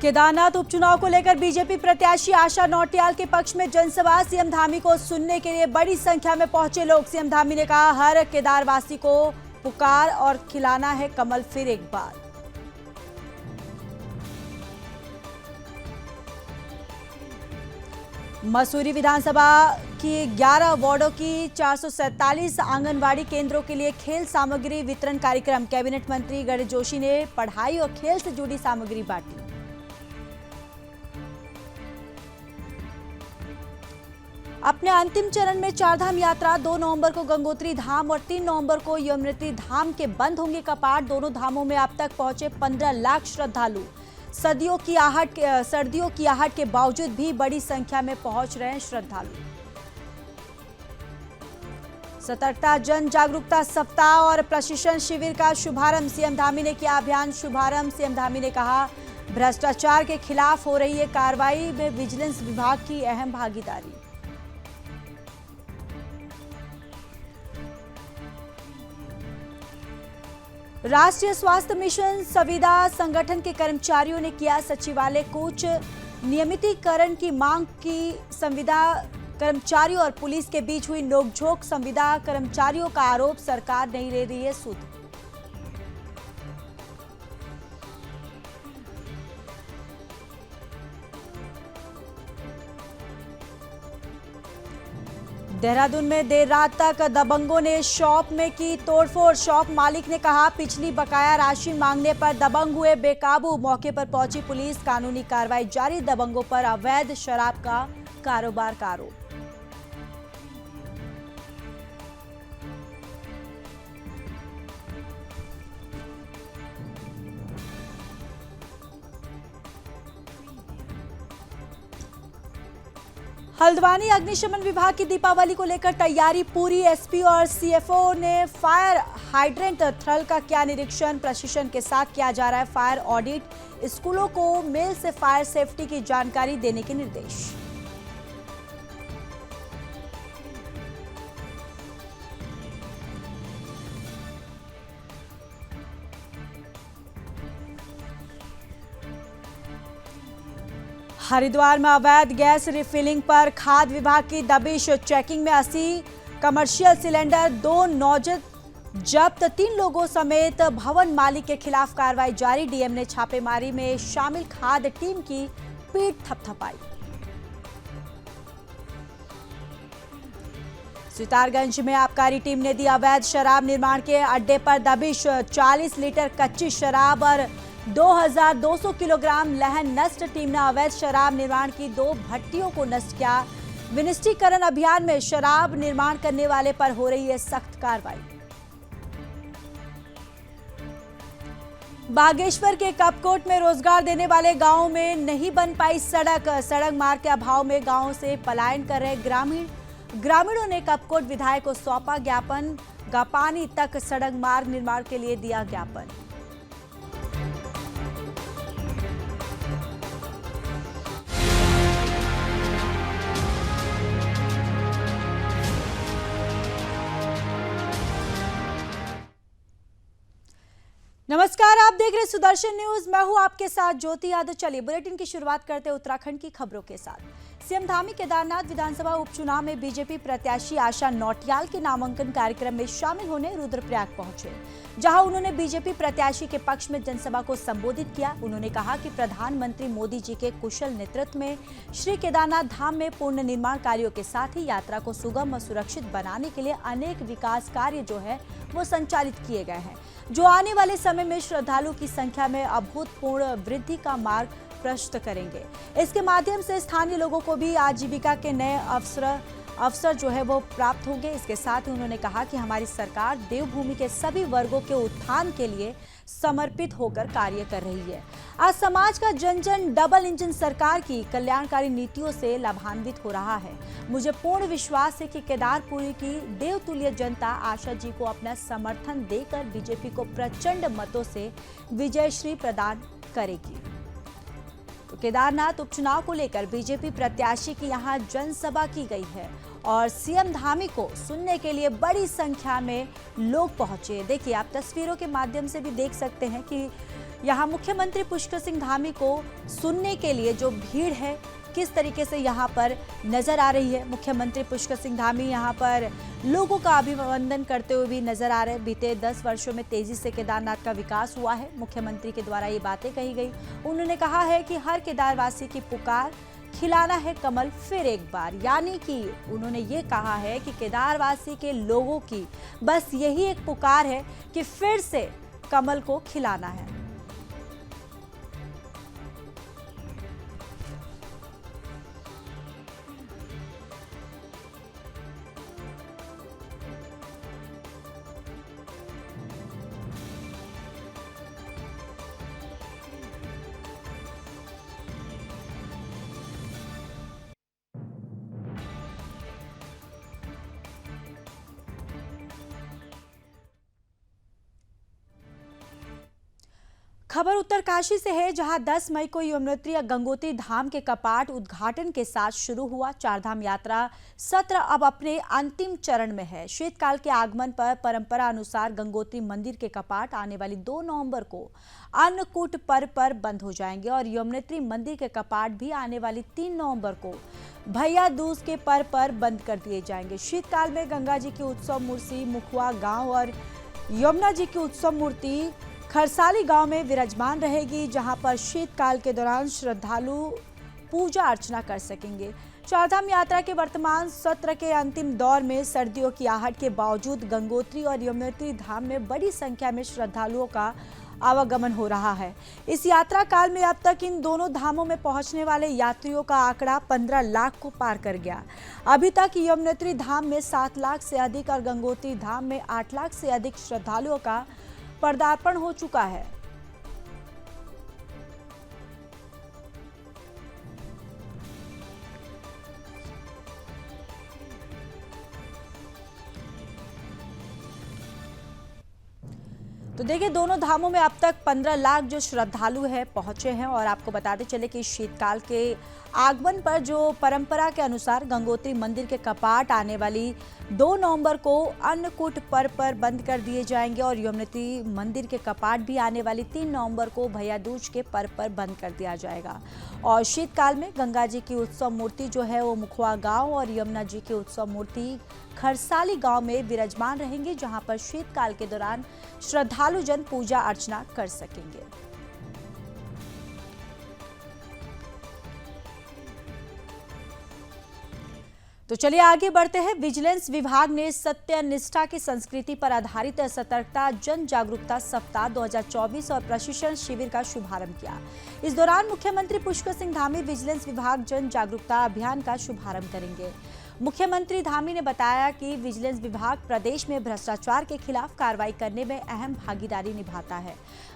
केदारनाथ उपचुनाव को लेकर बीजेपी प्रत्याशी आशा नौटियाल के पक्ष में जनसभा। सीएम धामी को सुनने के लिए बड़ी संख्या में पहुंचे लोग। सीएम धामी ने कहा, हर केदारवासी को पुकार और खिलाना है कमल फिर एक बार। मसूरी विधानसभा की 11 वार्डों की 447 आंगनवाड़ी केंद्रों के लिए खेल सामग्री वितरण कार्यक्रम। कैबिनेट मंत्री गणेश जोशी ने पढ़ाई और खेल से जुड़ी सामग्री बांटी। अपने अंतिम चरण में चारधाम यात्रा। 2 नवंबर को गंगोत्री धाम और 3 नवंबर को यमुनोत्री धाम के बंद होंगे कपाट। दोनों धामों में अब तक पहुंचे 15 लाख श्रद्धालु। सर्दियों की आहट के बावजूद भी बड़ी संख्या में पहुंच रहे हैं श्रद्धालु। सतर्कता जन जागरूकता सप्ताह और प्रशिक्षण शिविर का शुभारंभ। सीएम धामी ने किया अभियान शुभारंभ। सीएम धामी ने कहा, भ्रष्टाचार के खिलाफ हो रही है कार्रवाई में विजिलेंस विभाग की अहम भागीदारी। राष्ट्रीय स्वास्थ्य मिशन संविदा संगठन के कर्मचारियों ने किया सचिवालय कूच। नियमितीकरण की मांग की। संविदा कर्मचारियों और पुलिस के बीच हुई नोकझोंक। संविदा कर्मचारियों का आरोप, सरकार नहीं ले रही है सुध। देहरादून में देर रात तक दबंगों ने शॉप में की तोड़फोड़। शॉप मालिक ने कहा, पिछली बकाया राशि मांगने पर दबंग हुए बेकाबू। मौके पर पहुंची पुलिस, कानूनी कार्रवाई जारी। दबंगों पर अवैध शराब का कारोबार का आरोप। हल्द्वानी अग्निशमन विभाग की दीपावली को लेकर तैयारी पूरी। एसपी और सीएफओ ने फायर हाइड्रेंट थ्रल का किया निरीक्षण। प्रशिक्षण के साथ किया जा रहा है फायर ऑडिट। स्कूलों को मेल से फायर सेफ्टी की जानकारी देने के निर्देश। हरिद्वार में अवैध गैस रिफिलिंग पर खाद्य विभाग की दबिश। चेकिंग में 80 कमर्शियल सिलेंडर, 2 नौजत जब्त। 3 लोगों समेत भवन मालिक के खिलाफ कार्रवाई जारी। डीएम ने छापेमारी में शामिल खाद्य टीम की पीठ थपथपाई। सितारगंज में आबकारी टीम ने दी अवैध शराब निर्माण के अड्डे पर दबिश। 40 लीटर कच्ची शराब और 2200 किलोग्राम लहन नष्ट। टीम ने अवैध शराब निर्माण की 2 भट्टियों को नष्ट किया। विनिष्टीकरण अभियान में शराब निर्माण करने वाले पर हो रही है सख्त कार्रवाई। बागेश्वर के कपकोट में रोजगार देने वाले गांवों में नहीं बन पाई सड़क। सड़क मार्ग के अभाव में गांवों से पलायन कर रहे ग्रामीणों ने कपकोट विधायक को सौंपा ज्ञापन। गापानी तक सड़क मार्ग निर्माण के लिए दिया ज्ञापन। नमस्कार, आप देख रहे सुदर्शन न्यूज। मैं हूं आपके साथ ज्योति यादव। चलिए बुलेटिन की शुरुआत करते हैं उत्तराखंड की खबरों के साथ। सीएम धामी केदारनाथ विधानसभा उपचुनाव में बीजेपी प्रत्याशी आशा नौटियाल के नामांकन कार्यक्रम में शामिल होने रुद्रप्रयाग पहुंचे, जहां उन्होंने बीजेपी प्रत्याशी के पक्ष में जनसभा को संबोधित किया। उन्होंने कहा कि प्रधानमंत्री मोदी जी के कुशल नेतृत्व में श्री केदारनाथ धाम में पूर्ण निर्माण कार्यों के साथ ही यात्रा को सुगम और सुरक्षित बनाने के लिए अनेक विकास कार्य जो है वो संचालित किए गए हैं, जो आने वाले समय में श्रद्धालु की संख्या में अभूतपूर्व वृद्धि का मार्ग प्रशस्त करेंगे। इसके माध्यम से स्थानीय लोगों को भी आजीविका के नए अवसर जो है वो प्राप्त होंगे। इसके साथ ही उन्होंने कहा कि हमारी सरकार देवभूमि के सभी वर्गों के उत्थान के लिए समर्पित होकर कार्य कर रही है। आज समाज का जन जन डबल इंजन सरकार की कल्याणकारी नीतियों से लाभान्वित हो रहा है। मुझे पूर्ण विश्वास है कि केदारपुरी की देवतुल्य जनता आशा जी को अपना समर्थन देकर बीजेपी को प्रचंड मतों से विजयश्री प्रदान करेगी। तो केदारनाथ उपचुनाव को लेकर बीजेपी प्रत्याशी की यहां जनसभा की गई है और सीएम धामी को सुनने के लिए बड़ी संख्या में लोग पहुंचे। देखिए, आप तस्वीरों के माध्यम से भी देख सकते हैं कि यहाँ मुख्यमंत्री पुष्कर सिंह धामी को सुनने के लिए जो भीड़ है किस तरीके से यहाँ पर नजर आ रही है। मुख्यमंत्री पुष्कर सिंह धामी यहाँ पर लोगों का अभिनंदन करते हुए भी नजर आ रहे हैं। बीते 10 वर्षों में तेजी से केदारनाथ का विकास हुआ है। मुख्यमंत्री के द्वारा ये बातें कही गई। उन्होंने कहा है कि हर केदारवासी की पुकार खिलाना है कमल फिर एक बार, यानी कि उन्होंने ये कहा है कि केदारवासी के लोगों की बस यही एक पुकार है कि फिर से कमल को खिलाना है। खबर उत्तरकाशी से है, जहां 10 मई को यमुनोत्री गंगोत्री धाम के कपाट उद्घाटन के साथ शुरू हुआ चारधाम यात्रा सत्र अब अपने अंतिम चरण में है। शीतकाल के आगमन पर परंपरा अनुसार गंगोत्री मंदिर के कपाट आने वाली 2 नवंबर को अन्नकूट पर्व पर बंद हो जाएंगे और यमुनोत्री मंदिर के कपाट भी आने वाली 3 नवंबर को भैया दूज के पर्व पर बंद कर दिए जाएंगे। शीतकाल में गंगा जी की उत्सव मूर्ति मुखवा गांव और यमुना जी की उत्सव मूर्ति खरसाली गांव में विराजमान रहेगी, जहां पर शीतकाल के दौरान श्रद्धालु पूजा अर्चना कर सकेंगे। चारधाम यात्रा के वर्तमान सत्र के अंतिम दौर में सर्दियों की आहट के बावजूद गंगोत्री और यमुनोत्री धाम में बड़ी संख्या में श्रद्धालुओं का आवागमन हो रहा है। इस यात्रा काल में अब तक इन दोनों धामों में पहुंचने वाले यात्रियों का आंकड़ा 15 लाख को पार कर गया। अभी तक यमुनोत्री धाम में 7 लाख से अधिक और गंगोत्री धाम में 8 लाख से अधिक श्रद्धालुओं का पदार्पण हो चुका है। तो देखिए, दोनों धामों में अब तक 15 लाख जो श्रद्धालु हैं पहुंचे हैं। और आपको बताते चले कि शीतकाल के आगमन पर जो परंपरा के अनुसार गंगोत्री मंदिर के कपाट आने वाली 2 नवंबर को अन्नकूट पर्व पर बंद कर दिए जाएंगे और यमुनोत्री मंदिर के कपाट भी आने वाली 3 नवंबर को भैया दूज के पर्व पर बंद कर दिया जाएगा। और शीतकाल में गंगा जी की उत्सव मूर्ति जो है वो मुखवा गांव और यमुना जी की उत्सव मूर्ति खरसाली गांव में विराजमान रहेंगे, जहां पर शीतकाल के दौरान श्रद्धालु जन पूजा अर्चना कर सकेंगे। तो चलिए आगे बढ़ते हैं। विजिलेंस विभाग ने सत्य निष्ठा की संस्कृति पर आधारित सतर्कता जन जागरूकता सप्ताह 2024 और प्रशिक्षण शिविर का शुभारंभ किया। इस दौरान मुख्यमंत्री पुष्कर सिंह धामी विजिलेंस विभाग जन जागरूकता अभियान का शुभारंभ करेंगे। मुख्यमंत्री धामी ने बताया कि विजिलेंस विभाग प्रदेश में भ्रष्टाचार के खिलाफ कार्रवाई करने में अहम भागीदारी निभाता है।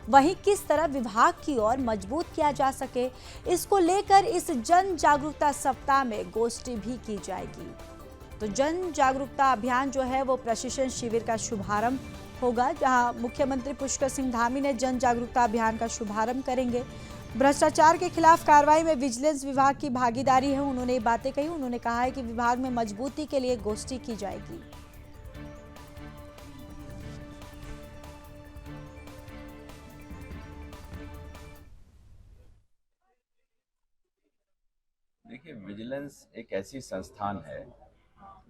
वहीं किस तरह विभाग की ओर मजबूत किया जा सके, इसको लेकर इस जन जागरूकता सप्ताह में गोष्ठी भी की जाएगी। तो जन जागरूकता अभियान जो है वो प्रशिक्षण शिविर का शुभारंभ होगा, जहां मुख्यमंत्री पुष्कर सिंह धामी ने जन जागरूकता अभियान का शुभारंभ करेंगे। भ्रष्टाचार के खिलाफ कार्रवाई में विजिलेंस विभाग की भागीदारी है, उन्होंने ये बातें कही। उन्होंने कहा है कि विभाग में मजबूती के लिए गोष्ठी की जाएगी। देखिए, विजिलेंस एक ऐसी संस्थान है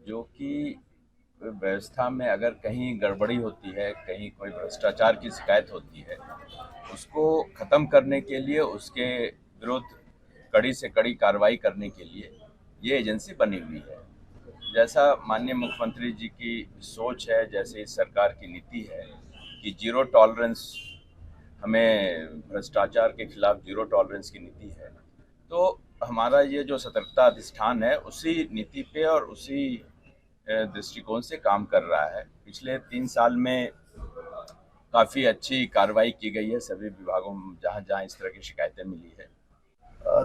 जो कि व्यवस्था में अगर कहीं गड़बड़ी होती है, कहीं कोई भ्रष्टाचार की शिकायत होती है, उसको ख़त्म करने के लिए, उसके विरुद्ध कड़ी से कड़ी कार्रवाई करने के लिए ये एजेंसी बनी हुई है। जैसा माननीय मुख्यमंत्री जी की सोच है, जैसे इस सरकार की नीति है कि जीरो टॉलरेंस, हमें भ्रष्टाचार के खिलाफ जीरो टॉलरेंस की नीति है, तो हमारा ये जो सतर्कता अधिष्ठान है उसी नीति पे और उसी दृष्टिकोण से काम कर रहा है। पिछले 3 साल में काफ़ी अच्छी कार्रवाई की गई है सभी विभागों में जहाँ जहाँ इस तरह की शिकायतें मिली है।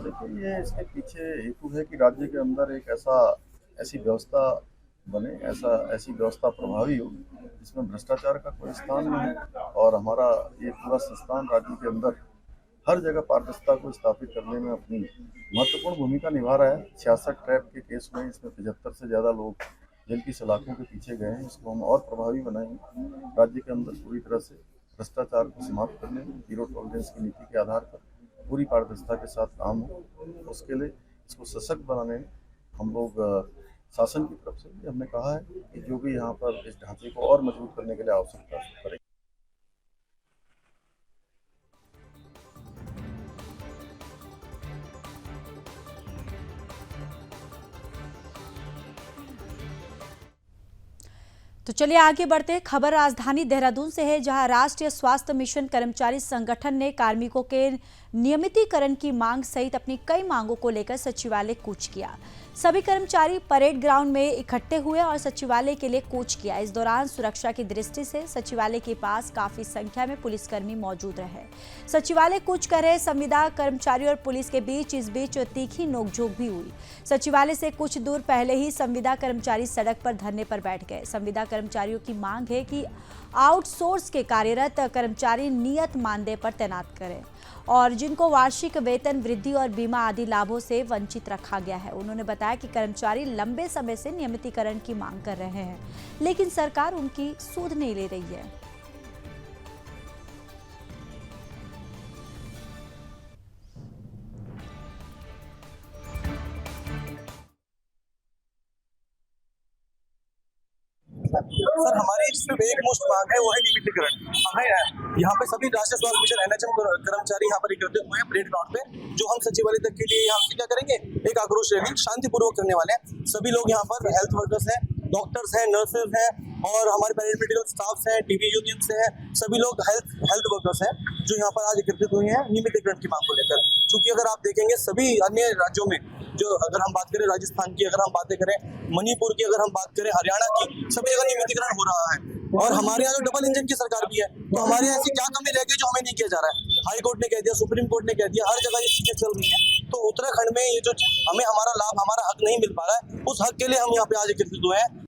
देखिए, ये इसके पीछे हेतु है कि राज्य के अंदर एक ऐसी व्यवस्था बने, ऐसी व्यवस्था प्रभावी हो जिसमें भ्रष्टाचार का कोई स्थान नहीं है। और हमारा ये पूरा संस्थान राज्य के अंदर हर जगह पारदर्शिता को स्थापित करने में अपनी महत्वपूर्ण भूमिका निभा रहा है। 66 ट्रैप के केस में इसमें 75 से ज़्यादा लोग जेल की सलाखों के पीछे गए हैं। इसको हम और प्रभावी बनाएंगे। राज्य के अंदर पूरी तरह से भ्रष्टाचार को समाप्त करने में जीरो टॉलरेंस की नीति के आधार पर पूरी पारदर्शिता के साथ काम हो। उसके लिए इसको सशक्त बनाने में हम लोग शासन की तरफ से भी हमने कहा है कि जो भी यहाँ पर इस ढांचे को और मजबूत करने के लिए आवश्यकता करें। तो चलिए आगे बढ़ते हैं। खबर राजधानी देहरादून से है, जहां राष्ट्रीय स्वास्थ्य मिशन कर्मचारी संगठन ने कार्मिकों के नियमितीकरण की मांग सहित अपनी कई मांगों को लेकर सचिवालय कूच किया। सभी कर्मचारी परेड ग्राउंड में इकट्ठे हुए और सचिवालय के लिए कूच किया। इस दौरान सुरक्षा की दृष्टि से सचिवालय के पास काफी संख्या में पुलिसकर्मी मौजूद रहे। सचिवालय कूच कर रहे संविदा कर्मचारी और पुलिस के बीच इस बीच तीखी नोकझोंक भी हुई। सचिवालय से कुछ दूर पहले ही संविदा कर्मचारी सड़क पर धरने पर बैठ गए। संविदा कर्मचारियों की मांग है कि आउटसोर्स के कार्यरत कर्मचारी नियत मानदेय पर तैनात करें और जिनको वार्षिक वेतन वृद्धि और बीमा आदि लाभों से वंचित रखा गया है। उन्होंने बताया कि कर्मचारी लंबे समय से नियमितीकरण की मांग कर रहे हैं, लेकिन सरकार उनकी सुध नहीं ले रही है। सर हमारी सिर्फ एक मुश्त मांग है, वो है नियमितीकरण। हमें यहाँ पे सभी राष्ट्रीय स्वास्थ्य मिशन NHM कर्मचारी यहाँ पर इकट्ठे हुए हैं परेड ग्राउंड पे, जो हम सचिवालय तक के लिए यहाँ से क्या करेंगे, एक आक्रोश रैली शांतिपूर्वक करने वाले हैं। सभी लोग यहाँ पर हेल्थ वर्कर्स हैं, डॉक्टर्स हैं, नर्सेज हैं और हमारे पैरामेडिकल स्टाफ हैं, टीबी यूनियन से हैं, सभी लोग हेल्थ वर्कर्स हैं जो यहाँ पर आज एकत्रित हुए हैं नियमितीकरण की मांग को लेकर। क्योंकि अगर आप देखेंगे सभी अन्य राज्यों में, जो अगर हम बात करें राजस्थान की, अगर हम बातें करें मणिपुर की, अगर हम बात करें हरियाणा की, सभी जगह नियमितीकरण हो रहा है। और हमारे यहाँ जो डबल इंजन की सरकार भी है, तो हमारे यहाँ ऐसी क्या कमी रह गई जो हमें नहीं किया जा रहा है। हाई कोर्ट ने कह दिया, सुप्रीम कोर्ट ने कह दिया, हर जगह ये चीजें चल रही है। तो उत्तराखंड में ये जो हमें हमारा लाभ, हमारा हक नहीं मिल पा रहा है, उस हक के लिए हम यहाँ पे आज एकत्रित हुए हैं।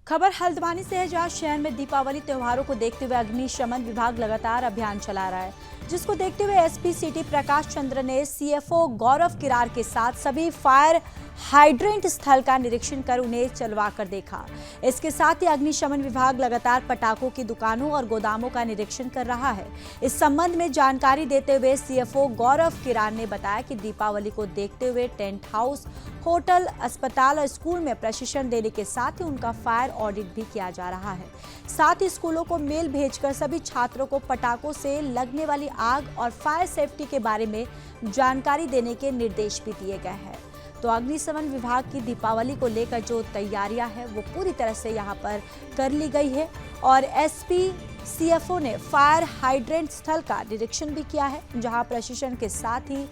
खबर हल्द्वानी से है, जहां शहर में दीपावली त्योहारों को देखते हुए अग्निशमन विभाग लगातार अभियान चला रहा है, जिसको देखते हुए एसपी सिटी प्रकाश चंद्र ने सीएफओ गौरव किरार के साथ सभी फायर हाइड्रेंट स्थल का निरीक्षण कर उन्हें चलवा कर देखा। इसके साथ ही अग्निशमन विभाग लगातार पटाखों की दुकानों और गोदामों का निरीक्षण कर रहा है। इस संबंध में जानकारी देते हुए सीएफओ गौरव किरार ने बताया कि दीपावली को देखते हुए टेंट हाउस, होटल, अस्पताल और स्कूल में प्रशिक्षण देने के साथ ही उनका फायर ऑडिट भी किया जा रहा है। साथ ही स्कूलों को मेल भेजकर सभी छात्रों को पटाखों से लगने वाली आग और फायर सेफ्टी के बारे में जानकारी देने के निर्देश भी दिए गए हैं। तो अग्निशमन विभाग की दीपावली को लेकर जो तैयारियां हैं वो पूरी तरह से यहां पर कर ली गई है और एसपी सीएफओ ने फायर हाइड्रेंट स्थल का निरीक्षण भी किया है, जहां प्रशिक्षण के साथ ही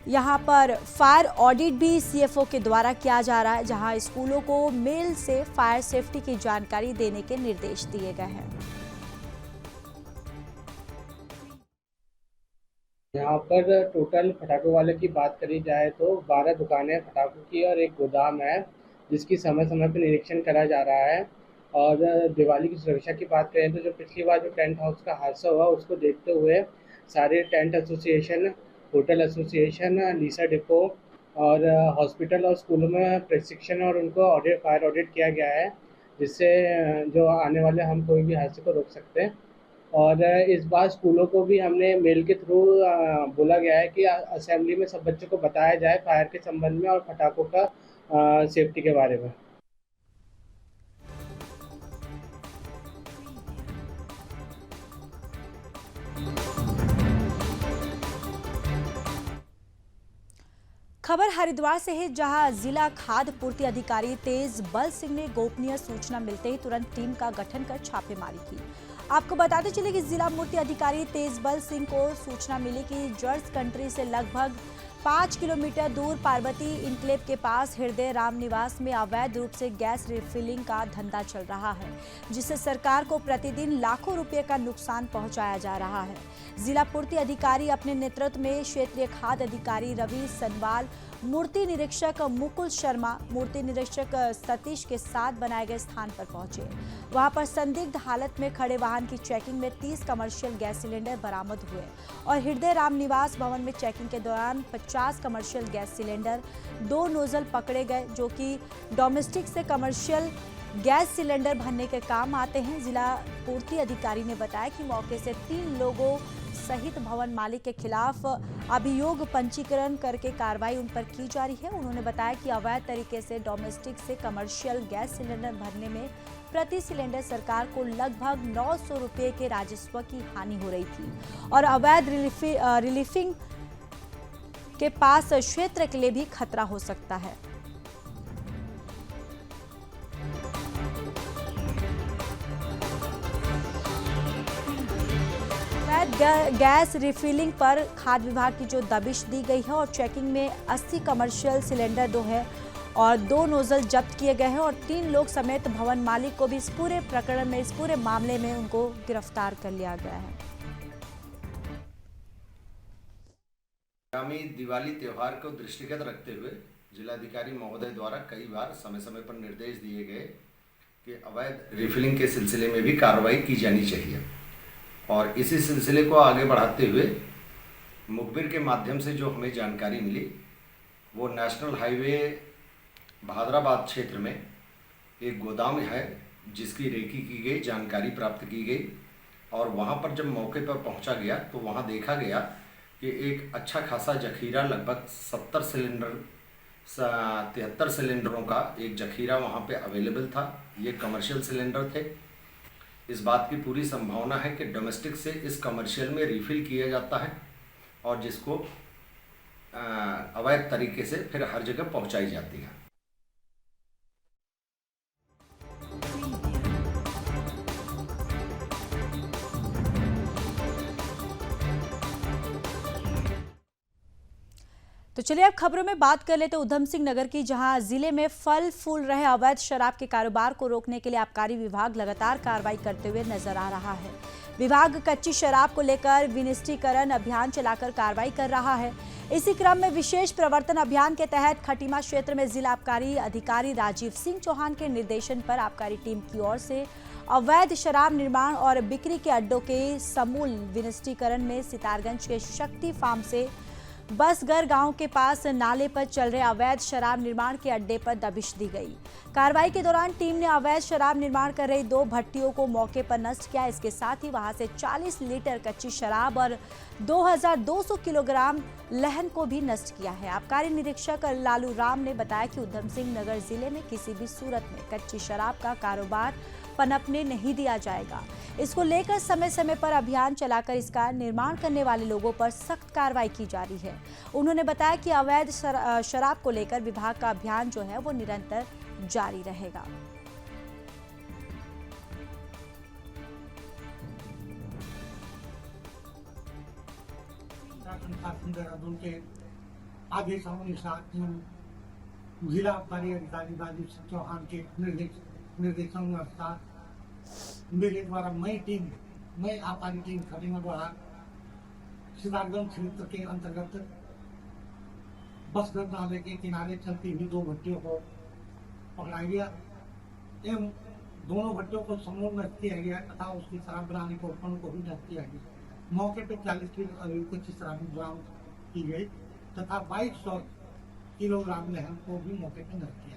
यहाँ पर फायर ऑडिट भी सीएफओ के द्वारा किया जा रहा है, जहां स्कूलों को मेल से फायर सेफ्टी की जानकारी देने के निर्देश दिए गए हैं। यहाँ पर टोटल पटाखों वाले की बात करी जाए तो 12 दुकानें पटाखों की और एक गोदाम है, जिसकी समय समय पर निरीक्षण करा जा रहा है। और दिवाली की सुरक्षा की बात करें तो जो पिछली बार जो टेंट हाउस का हादसा हुआ, उसको देखते हुए सारे टेंट एसोसिएशन, होटल एसोसिएशन, लीसा डिपो और हॉस्पिटल और स्कूलों में प्रशिक्षण और उनको फायर ऑडिट किया गया है, जिससे जो आने वाले हम कोई भी हादसे को रोक सकते हैं। और इस बार स्कूलों को भी हमने मेल के थ्रू बोला गया है कि असेंबली में सब बच्चों को बताया जाए फायर के संबंध में और पटाखों का सेफ्टी के बारे में। खबर हरिद्वार से है, जहां जिला खाद्य पूर्ति अधिकारी तेज बल सिंह ने गोपनीय सूचना मिलते ही तुरंत टीम का गठन कर छापेमारी की। आपको बताते चले कि जिला मूर्ति अधिकारी तेज बल सिंह को सूचना मिली कि जॉर्ज कंट्री से लगभग 5 किलोमीटर दूर पार्वती इनक्लेव के पास हृदय राम निवास में अवैध रूप से गैस रिफिलिंग का धंधा चल रहा है, जिससे सरकार को प्रतिदिन लाखों रुपए का नुकसान पहुंचाया जा रहा है। जिला पूर्ति अधिकारी अपने नेतृत्व में क्षेत्रीय खाद्य अधिकारी रवि सनवाल मूर्ति निरीक्षक मुकुल शर्मा मूर्ति निरीक्षक सतीश के साथ बनाए गए स्थान पर पहुंचे। वहां पर संदिग्ध हालत में खड़े वाहन की चेकिंग में 30 कमर्शियल गैस सिलेंडर बरामद हुए और हृदय राम निवास भवन में चेकिंग के दौरान 50 कमर्शियल गैस सिलेंडर, 2 नोजल पकड़े गए जो कि डोमेस्टिक से कमर्शियल गैस सिलेंडर भरने के काम आते हैं। जिला पूर्ति अधिकारी ने बताया कि मौके से 3 लोगों सहित भवन मालिक के खिलाफ अभियोग पंजीकरण करके कार्रवाई उन पर की जा रही है। उन्होंने बताया कि अवैध तरीके से डोमेस्टिक से कमर्शियल गैस सिलेंडर भरने में प्रति सिलेंडर सरकार को लगभग 900 रुपये के राजस्व की हानि हो रही थी और अवैध रिलीफिंग के पास क्षेत्र के लिए भी खतरा हो सकता है। गैस रिफिलिंग पर खाद्य विभाग की जो दबिश दी गई है और चेकिंग में 80 कमर्शियल सिलेंडर 2 है और 2 नोजल जब्त किए गए हैं और 3 लोग समेत भवन मालिक को भी इस पूरे प्रकरण में, इस पूरे मामले में उनको गिरफ्तार कर लिया गया है। आगामी दिवाली त्योहार को दृष्टिगत रखते हुए जिलाधिकारी महोदय द्वारा कई बार समय समय पर निर्देश दिए गए कि अवैध रिफिलिंग के सिलसिले में भी कार्रवाई की जानी चाहिए और इसी सिलसिले को आगे बढ़ाते हुए मुखबिर के माध्यम से जो हमें जानकारी मिली वो नेशनल हाईवे भादराबाद क्षेत्र में एक गोदाम है जिसकी रेकी की गई, जानकारी प्राप्त की गई और वहाँ पर जब मौके पर पहुँचा गया तो वहाँ देखा गया कि एक अच्छा खासा जखीरा लगभग 73 सिलेंडरों का एक जखीरा वहाँ पे अवेलेबल था। ये कमर्शियल सिलेंडर थे। इस बात की पूरी संभावना है कि डोमेस्टिक से इस कमर्शियल में रिफ़िल किया जाता है और जिसको अवैध तरीके से फिर हर जगह पहुंचाई जाती है। तो चलिए अब खबरों में बात कर लेते उधम सिंह नगर की, जहां जिले में फल फूल रहे अवैध शराब के कारोबार को रोकने के लिए आबकारी विभाग लगातार कार्रवाई करते हुए नजर आ रहा है। विभाग कच्ची शराब को लेकर विनिष्टीकरण अभियान चलाकर कार्रवाई कर रहा है। इसी क्रम में विशेष प्रवर्तन अभियान के तहत खटीमा क्षेत्र में जिला आबकारी अधिकारी राजीव सिंह चौहान के निर्देशन पर आबकारी टीम की ओर से अवैध शराब निर्माण और बिक्री के अड्डों के समूल विनिष्टीकरण में सितारगंज के शक्ति फार्म से बसगर गांव के पास नाले पर चल रहे अवैध शराब निर्माण के अड्डे पर दबिश दी गई। कार्रवाई के दौरान टीम ने अवैध शराब निर्माण कर रही 2 भट्टियों को मौके पर नष्ट किया। इसके साथ ही वहां से 40 लीटर कच्ची शराब और 2200 किलोग्राम लहन को भी नष्ट किया है। आबकारी निरीक्षक लालू राम ने बताया कि उधम सिंह नगर जिले में किसी भी सूरत में कच्ची शराब का कारोबार पनपने नहीं दिया जाएगा। इसको लेकर समय समय पर अभियान चलाकर इसका निर्माण करने वाले लोगों पर सख्त कार्रवाई की जा रही है। उन्होंने बताया कि अवैध शराब को लेकर विभाग का अभियान जो है वो निरंतर जारी रहेगा। के आदेशानुसार जिला आबकारी अधिकारी राजीव सिंह चौहान के निर्देशानुसार मेरे द्वारा मैं आबकारी टीम खटीमा द्वारा सितारगंज क्षेत्र के अंतर्गत बसगर नाले के किनारे चलती हुई 2 भट्टियों को पकड़ा गया एवं दोनों भट्टियों को समूह नष्ट किया गया तथा उसकी शराब बनाने को उपकरण को भी नष्ट किया गया। मौके पर 40 लीटर कच्ची शराब बरामद की गई तथा 2200 किलोग्राम लहन को भी मौके पर नष्ट किया गया।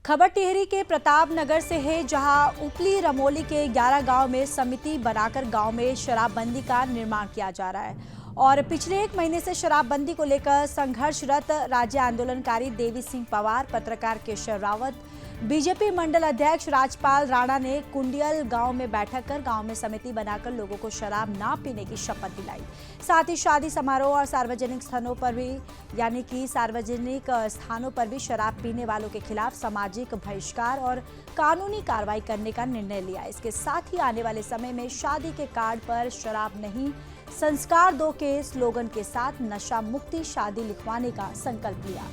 खबर टिहरी के प्रताप नगर से है, जहां उपली रमोली के 11 गांव में समिति बनाकर गांव में शराबबंदी का निर्माण किया जा रहा है और पिछले 1 महीने से शराबबंदी को लेकर संघर्षरत राज्य आंदोलनकारी देवी सिंह पवार, पत्रकार केशव रावत, बीजेपी मंडल अध्यक्ष राजपाल राणा ने कुंडियल गांव में बैठक कर गांव में समिति बनाकर लोगों को शराब ना पीने की शपथ दिलाई। साथ ही शादी समारोह और सार्वजनिक स्थानों पर भी शराब पीने वालों के खिलाफ सामाजिक बहिष्कार और कानूनी कार्रवाई करने का निर्णय लिया। इसके साथ ही आने वाले समय में शादी के कार्ड पर शराब नहीं, संस्कार दो के स्लोगन के साथ नशा मुक्ति शादी लिखवाने का संकल्प लिया।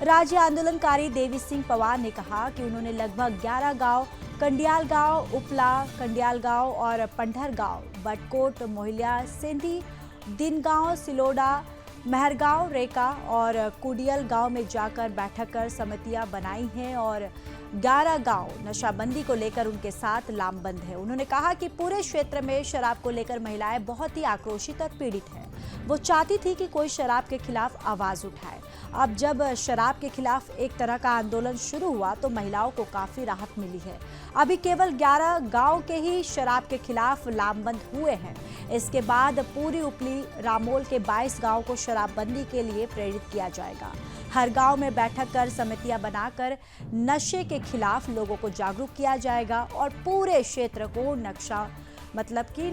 राज्य आंदोलनकारी देवी सिंह पवार ने कहा कि उन्होंने लगभग 11 गांव कंडियाल गांव, उपला कंडियाल गांव और पंडर गांव, बटकोट, मोहलिया, सेंधी, दिनगांव, सिलोडा, महरगांव, रेका और कुडियल गांव में जाकर बैठक कर समितियां बनाई हैं और 11 गांव नशाबंदी को लेकर उनके साथ लामबंद है। उन्होंने कहा कि पूरे क्षेत्र में शराब को लेकर महिलाएं बहुत ही आक्रोशित और पीड़ित हैं। वो चाहती थी कि कोई शराब के खिलाफ आवाज उठाए। अब जब शराब के खिलाफ एक तरह का आंदोलन शुरू हुआ तो महिलाओं को काफी राहत मिली है। अभी केवल 11 गांव के ही शराब के खिलाफ लामबंद हुए हैं। इसके बाद पूरी उपली रामोल के 22 गांव को शराबबंदी के लिए प्रेरित किया जाएगा। हर गांव में बैठक कर समितियां बनाकर नशे के खिलाफ लोगों को जागरूक किया जाएगा और पूरे क्षेत्र को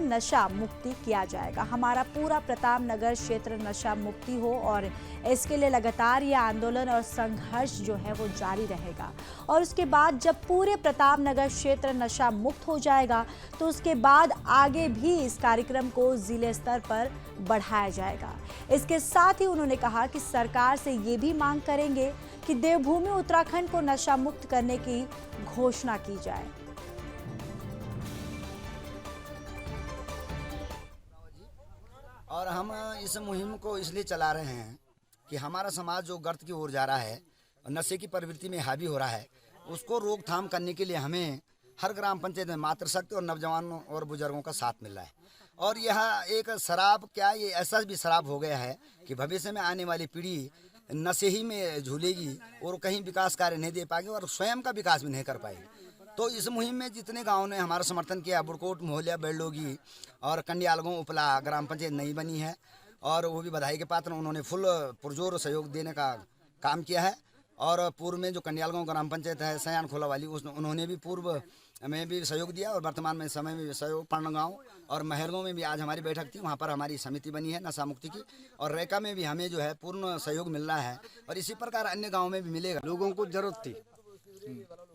नशा मुक्ति किया जाएगा। हमारा पूरा प्रताप नगर क्षेत्र नशा मुक्ति हो और इसके लिए लगातार ये आंदोलन और संघर्ष जो है वो जारी रहेगा। और उसके बाद जब पूरे प्रताप नगर क्षेत्र नशा मुक्त हो जाएगा तो उसके बाद आगे भी इस कार्यक्रम को जिले स्तर पर बढ़ाया जाएगा। इसके साथ ही उन्होंने कहा कि सरकार से ये भी मांग करेंगे कि देवभूमि उत्तराखंड को नशा मुक्त करने की घोषणा की जाए। और हम इस मुहिम को इसलिए चला रहे हैं कि हमारा समाज जो गर्त की ओर जा रहा है, नशे की प्रवृत्ति में हावी हो रहा है, उसको रोकथाम करने के लिए हमें हर ग्राम पंचायत में मातृशक्ति और नौजवानों और बुजुर्गों का साथ मिल रहा है। और यह एक शराब क्या, ये ऐसा भी शराब हो गया है कि भविष्य में आने वाली पीढ़ी नशे ही में झूलेगी और कहीं विकास कार्य नहीं दे पाएगी और स्वयं का विकास भी नहीं कर पाएगी। तो इस मुहिम में जितने गांव ने हमारा समर्थन किया, बुड़कोट, मोहलिया, बेलडोगी और कंडियाल गाँव, उपला ग्राम पंचायत नई बनी है और वो भी बधाई के पात्र। उन्होंने फुल पुरजोर सहयोग देने का काम किया है। और पूर्व में जो कंडियाल गाँव ग्राम पंचायत है सयान खोला वाली, उन्होंने भी पूर्व में भी सहयोग दिया और वर्तमान में समय में सहयोग। पर्ण गाँव और महरगाँव में भी आज हमारी बैठक थी, वहाँ पर हमारी समिति बनी है नशा मुक्ति की। और रेका में भी हमें जो है पूर्ण सहयोग मिल रहा है और इसी प्रकार अन्य गाँव में भी मिलेगा। लोगों को जरूरत थी,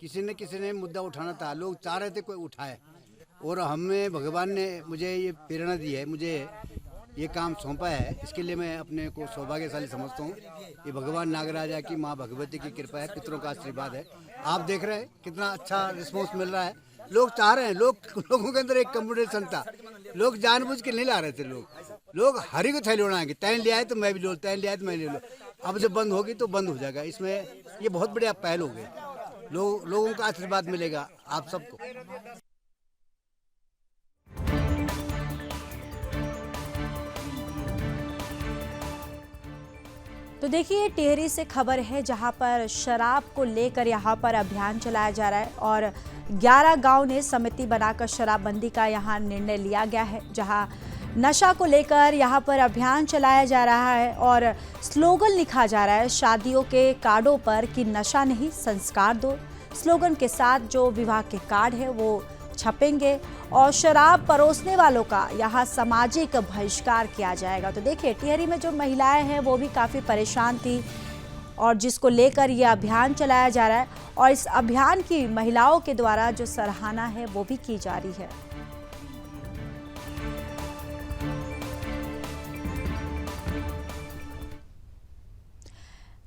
किसी ने मुद्दा उठाना था, लोग चाह रहे थे कोई उठाए और हमें भगवान ने मुझे ये प्रेरणा दी है, मुझे ये काम सौंपा है। इसके लिए मैं अपने को सौभाग्यशाली समझता हूँ। ये भगवान नागराजा की माँ भगवती की कृपा है, पितरों का आशीर्वाद है। आप देख रहे हैं कितना अच्छा रिस्पॉन्स मिल रहा है। लोग चाह रहे हैं, लोगों के अंदर एक कम्पिटिशन था, लोग जानबूझ के नहीं ला रहे थे। लोग हरी को थैली उड़ाएंगे, तैन ले आए तो मैं भी लो, तैन ले आए तो मैं ले लो। अब जब बंद होगी तो बंद हो जाएगा। इसमें ये बहुत बढ़िया पहल हो गई। लोगों का आशीर्वाद मिलेगा आप सबको। तो देखिए, टिहरी से खबर है जहां पर शराब को लेकर यहां पर अभियान चलाया जा रहा है और 11 गांव ने समिति बनाकर शराबबंदी का यहां निर्णय लिया गया है। जहां नशा को लेकर यहां पर अभियान चलाया जा रहा है और स्लोगन लिखा जा रहा है शादियों के कार्डों पर कि नशा नहीं, संस्कार दो। स्लोगन के साथ जो विवाह के कार्ड है वो छपेंगे और शराब परोसने वालों का यहाँ सामाजिक बहिष्कार किया जाएगा। तो देखिए, टिहरी में जो महिलाएं हैं वो भी काफ़ी परेशान थी और जिसको लेकर ये अभियान चलाया जा रहा है और इस अभियान की महिलाओं के द्वारा जो सराहना है वो भी की जा रही है।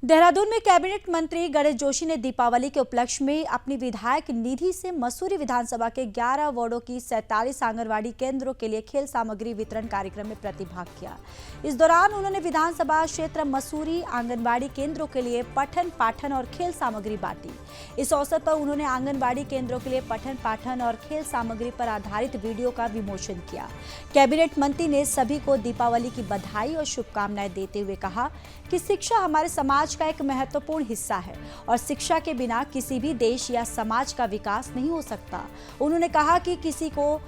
देहरादून में कैबिनेट मंत्री गणेश जोशी ने दीपावली के उपलक्ष्य में अपनी विधायक निधि से मसूरी विधानसभा के 11 वार्डों की 47 आंगनवाड़ी केंद्रों के लिए खेल सामग्री वितरण कार्यक्रम में प्रतिभाग किया। इस दौरान उन्होंने विधानसभा क्षेत्र मसूरी आंगनवाड़ी केंद्रों के लिए पठन पाठन और खेल सामग्री बांटी। इस अवसर पर उन्होंने आंगनवाड़ी केंद्रों के लिए पठन पाठन और खेल सामग्री पर आधारित वीडियो का विमोचन किया। कैबिनेट मंत्री ने सभी को दीपावली की बधाई और शुभकामनाएं देते हुए कहा कि शिक्षा हमारे समाज का एक महत्वपूर्ण हिस्सा है और शिक्षा के बिना किसी भी देश या समाज का विकास नहीं हो सकता। उन्होंने कहा कि किसी को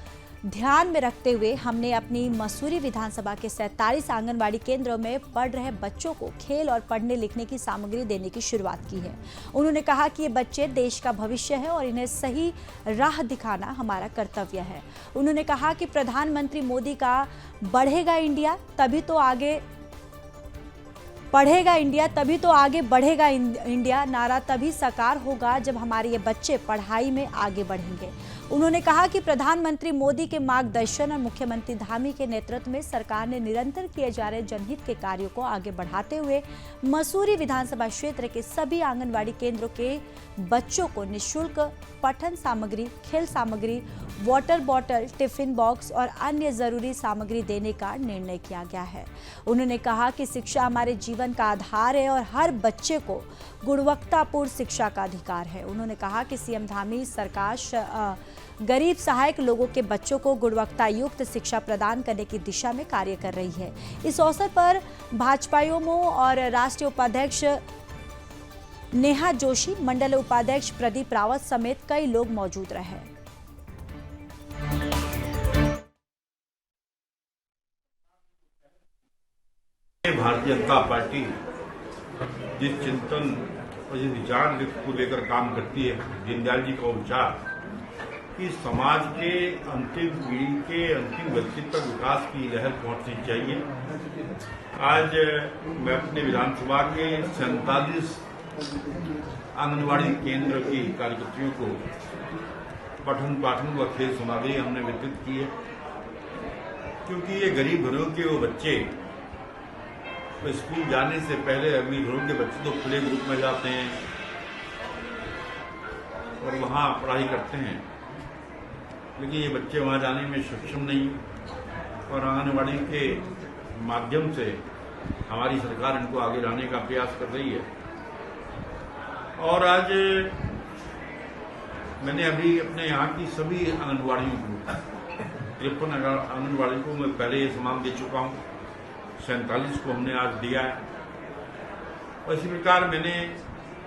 ध्यान में रखते हुए हमने अपनी मसूरी विधानसभा के 47 आंगनबाड़ी केंद्रों में पढ़ रहे बच्चों को खेल और पढ़ने लिखने की सामग्री देने की शुरुआत की है। उन्होंने कहा कि ये बच्चे देश का भविष्य है और इन्हें सही राह दिखाना हमारा कर्तव्य है। उन्होंने कहा कि प्रधानमंत्री मोदी का बढ़ेगा इंडिया तभी तो आगे पढ़ेगा इंडिया तभी तो आगे बढ़ेगा इंडिया नारा तभी साकार होगा जब हमारे ये बच्चे पढ़ाई में आगे बढ़ेंगे। उन्होंने कहा कि प्रधानमंत्री मोदी के मार्गदर्शन और मुख्यमंत्री धामी के नेतृत्व में सरकार ने निरंतर किए जा रहे जनहित के कार्यों को आगे बढ़ाते हुए मसूरी विधानसभा क्षेत्र के सभी आंगनबाड़ी केंद्रों के बच्चों को निःशुल्क पठन सामग्री, खेल सामग्री, वाटर बॉटल, टिफिन बॉक्स और अन्य जरूरी सामग्री देने का निर्णय किया गया है। उन्होंने कहा कि शिक्षा हमारे जीवन का आधार है और हर बच्चे को गुणवत्तापूर्ण शिक्षा का अधिकार है। उन्होंने कहा कि सीएम धामी सरकार गरीब सहायक लोगों के बच्चों को गुणवत्ता युक्त शिक्षा प्रदान करने की दिशा में कार्य कर रही है। इस अवसर पर भाजपाईओं और राष्ट्रीय उपाध्यक्ष नेहा जोशी, मंडल उपाध्यक्ष प्रदीप रावत समेत कई लोग मौजूद रहे। भारतीय जनता पार्टी जिस चिंतन और जिस विचार को लेकर काम करती है, दीनदयाल जी का विचार कि समाज के अंतिम पीढ़ी के अंतिम व्यक्ति तक विकास की लहर पहुंचनी चाहिए। आज मैं अपने विधानसभा के 47 आंगनबाड़ी केंद्र की कार्यकर्तियों को पठन पाठन व खेल सामग्री हमने वितरित की है, क्योंकि ये गरीब घरों के वो बच्चे तो स्कूल जाने से पहले अमीर घरों के बच्चे तो प्ले ग्रुप में जाते हैं और वहाँ पढ़ाई करते हैं, लेकिन ये बच्चे वहाँ जाने में सक्षम नहीं और आंगनबाड़ी के माध्यम से हमारी सरकार इनको आगे लाने का प्रयास कर रही है। और आज मैंने अभी अपने यहाँ की सभी आंगनबाड़ियों को 53 आंगनबाड़ी को मैं पहले ये सामान दे चुका हूँ, 47 को हमने आज दिया है। और इसी प्रकार मैंने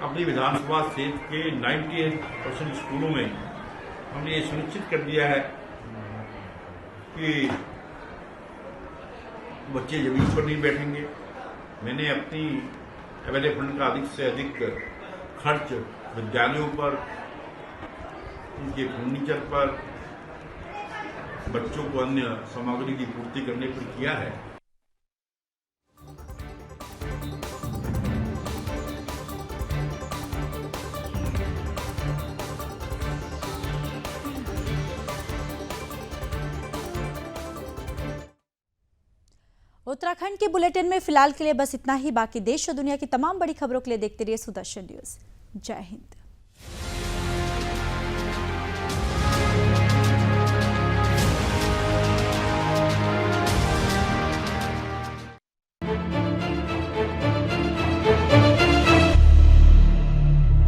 अपनी विधानसभा क्षेत्र के 98% स्कूलों में हमने ये सुनिश्चित कर दिया है कि बच्चे जमीन पर नहीं बैठेंगे। मैंने अपनी अवेलेबल फंड का अधिक से अधिक खर्च विद्यालयों पर, उनके फर्नीचर पर, बच्चों को अन्य सामग्री की पूर्ति करने पर किया है। उत्तराखंड के बुलेटिन में फिलहाल के लिए बस इतना ही। बाकी देश और दुनिया की तमाम बड़ी खबरों के लिए देखते रहिए सुदर्शन न्यूज। जय हिंद।